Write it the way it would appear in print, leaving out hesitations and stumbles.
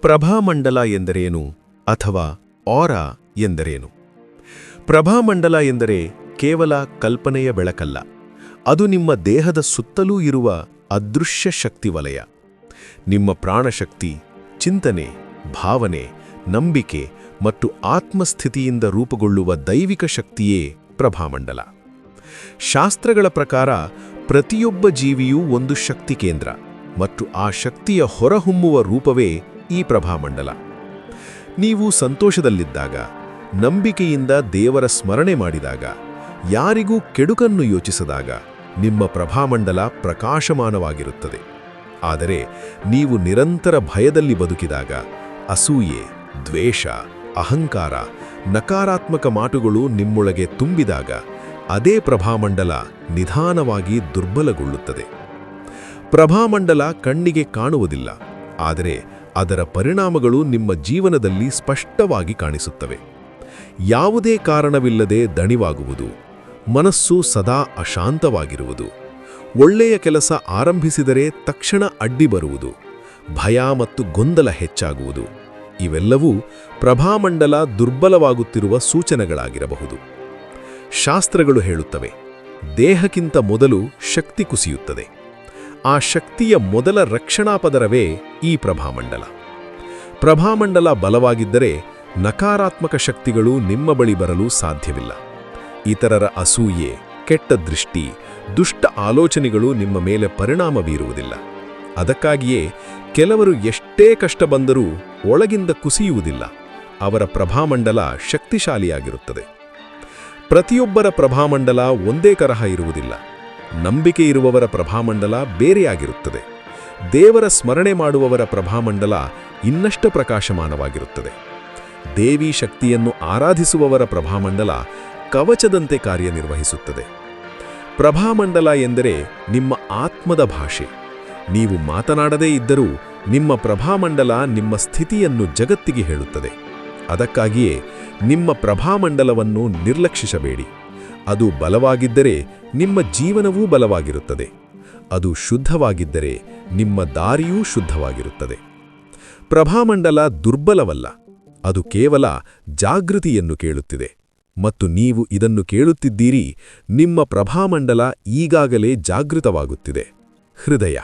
ಪ್ರಭಾಮಂಡಲ ಎಂದರೇನು ಅಥವಾ ಆರಾ ಎಂದರೇನು? ಪ್ರಭಾಮಂಡಲ ಎಂದರೆ ಕೇವಲ ಕಲ್ಪನೆಯ ಬೆಳಕಲ್ಲ, ಅದು ನಿಮ್ಮ ದೇಹದ ಸುತ್ತಲೂ ಇರುವ ಅದೃಶ್ಯ ಶಕ್ತಿ ವಲಯ. ನಿಮ್ಮ ಪ್ರಾಣಶಕ್ತಿ, ಚಿಂತನೆ, ಭಾವನೆ, ನಂಬಿಕೆ ಮತ್ತು ಆತ್ಮಸ್ಥಿತಿಯಿಂದ ರೂಪುಗೊಳ್ಳುವ ದೈವಿಕ ಶಕ್ತಿಯೇ ಪ್ರಭಾಮಂಡಲ. ಶಾಸ್ತ್ರಗಳ ಪ್ರಕಾರ ಪ್ರತಿಯೊಬ್ಬ ಜೀವಿಯೂ ಒಂದು ಶಕ್ತಿ ಕೇಂದ್ರ, ಮತ್ತು ಆ ಶಕ್ತಿಯ ಹೊರಹೊಮ್ಮುವ ರೂಪವೇ ಈ ಪ್ರಭಾಮಂಡಲ. ನೀವು ಸಂತೋಷದಲ್ಲಿದ್ದಾಗ, ನಂಬಿಕೆಯಿಂದ ದೇವರ ಸ್ಮರಣೆ ಮಾಡಿದಾಗ, ಯಾರಿಗೂ ಕೆಡುಕನ್ನು ಯೋಚಿಸದಾಗ ನಿಮ್ಮ ಪ್ರಭಾಮಂಡಲ ಪ್ರಕಾಶಮಾನವಾಗಿರುತ್ತದೆ. ಆದರೆ ನೀವು ನಿರಂತರ ಭಯದಲ್ಲಿ ಬದುಕಿದಾಗ, ಅಸೂಯೆ, ದ್ವೇಷ, ಅಹಂಕಾರ, ನಕಾರಾತ್ಮಕ ಮಾತುಗಳು ನಿಮ್ಮೊಳಗೆ ತುಂಬಿದಾಗ ಅದೇ ಪ್ರಭಾಮಂಡಲ ನಿಧಾನವಾಗಿ ದುರ್ಬಲಗೊಳ್ಳುತ್ತದೆ. ಪ್ರಭಾಮಂಡಲ ಕಣ್ಣಿಗೆ ಕಾಣುವುದಿಲ್ಲ, ಆದರೆ ಅದರ ಪರಿಣಾಮಗಳು ನಿಮ್ಮ ಜೀವನದಲ್ಲಿ ಸ್ಪಷ್ಟವಾಗಿ ಕಾಣಿಸುತ್ತವೆ. ಯಾವುದೇ ಕಾರಣವಿಲ್ಲದೆ ದಣಿವಾಗುವುದು, ಮನಸ್ಸು ಸದಾ ಅಶಾಂತವಾಗಿರುವುದು, ಒಳ್ಳೆಯ ಕೆಲಸ ಆರಂಭಿಸಿದರೆ ತಕ್ಷಣ ಅಡ್ಡಿ ಬರುವುದು, ಭಯ ಮತ್ತು ಗೊಂದಲ ಹೆಚ್ಚಾಗುವುದು, ಇವೆಲ್ಲವೂ ಪ್ರಭಾಮಂಡಲ ದುರ್ಬಲವಾಗುತ್ತಿರುವ ಸೂಚನೆಗಳಾಗಿರಬಹುದು. ಶಾಸ್ತ್ರಗಳು ಹೇಳುತ್ತವೆ, ದೇಹಕ್ಕಿಂತ ಮೊದಲು ಶಕ್ತಿ ಕುಸಿಯುತ್ತದೆ. ಆ ಶಕ್ತಿಯ ಮೊದಲ ರಕ್ಷಣಾಪದರವೇ ಈ ಪ್ರಭಾಮಂಡಲ. ಪ್ರಭಾಮಂಡಲ ಬಲವಾಗಿದ್ದರೆ ನಕಾರಾತ್ಮಕ ಶಕ್ತಿಗಳು ನಿಮ್ಮ ಬಳಿ ಬರಲು ಸಾಧ್ಯವಿಲ್ಲ. ಇತರರ ಅಸೂಯೆ, ಕೆಟ್ಟ ದೃಷ್ಟಿ, ದುಷ್ಟ ಆಲೋಚನೆಗಳು ನಿಮ್ಮ ಮೇಲೆ ಪರಿಣಾಮ ಬೀರುವುದಿಲ್ಲ. ಅದಕ್ಕಾಗಿಯೇ ಕೆಲವರು ಎಷ್ಟೇ ಕಷ್ಟ ಬಂದರೂ ಒಳಗಿಂದ ಕುಸಿಯುವುದಿಲ್ಲ. ಅವರ ಪ್ರಭಾಮಂಡಲ ಶಕ್ತಿಶಾಲಿಯಾಗಿರುತ್ತದೆ. ಪ್ರತಿಯೊಬ್ಬರ ಪ್ರಭಾಮಂಡಲ ಒಂದೇ ತರಹ ಇರುವುದಿಲ್ಲ. ನಂಬಿಕೆ ಇರುವವರ ಪ್ರಭಾಮಂಡಲ ಬೇರೆಯಾಗಿರುತ್ತದೆ. ದೇವರ ಸ್ಮರಣೆ ಮಾಡುವವರ ಪ್ರಭಾಮಂಡಲ ಇನ್ನಷ್ಟು ಪ್ರಕಾಶಮಾನವಾಗಿರುತ್ತದೆ. ದೇವಿ ಶಕ್ತಿಯನ್ನು ಆರಾಧಿಸುವವರ ಪ್ರಭಾಮಂಡಲ ಕವಚದಂತೆ ಕಾರ್ಯನಿರ್ವಹಿಸುತ್ತದೆ. ಪ್ರಭಾಮಂಡಲ ಎಂದರೆ ನಿಮ್ಮ ಆತ್ಮದ ಭಾಷೆ. ನೀವು ಮಾತನಾಡದೇ ಇದ್ದರೂ ನಿಮ್ಮ ಪ್ರಭಾಮಂಡಲ ನಿಮ್ಮ ಸ್ಥಿತಿಯನ್ನು ಜಗತ್ತಿಗೆ ಹೇಳುತ್ತದೆ. ಅದಕ್ಕಾಗಿಯೇ ನಿಮ್ಮ ಪ್ರಭಾಮಂಡಲವನ್ನು ನಿರ್ಲಕ್ಷಿಸಬೇಡಿ. ಅದು ಬಲವಾಗಿದ್ದರೆ ನಿಮ್ಮ ಜೀವನವೂ ಬಲವಾಗಿರುತ್ತದೆ. ಅದು ಶುದ್ಧವಾಗಿದ್ದರೆ ನಿಮ್ಮ ದಾರಿಯೂ ಶುದ್ಧವಾಗಿರುತ್ತದೆ. ಪ್ರಭಾಮಂಡಲ ದುರ್ಬಲವಲ್ಲ, ಅದು ಕೇವಲ ಜಾಗೃತಿಯನ್ನು ಕೇಳುತ್ತಿದೆ. ಮತ್ತು ನೀವು ಇದನ್ನು ಕೇಳುತ್ತಿದ್ದೀರಿ. ನಿಮ್ಮ ಪ್ರಭಾಮಂಡಲ ಈಗಾಗಲೇ ಜಾಗೃತವಾಗುತ್ತಿದೆ. ಹೃದಯ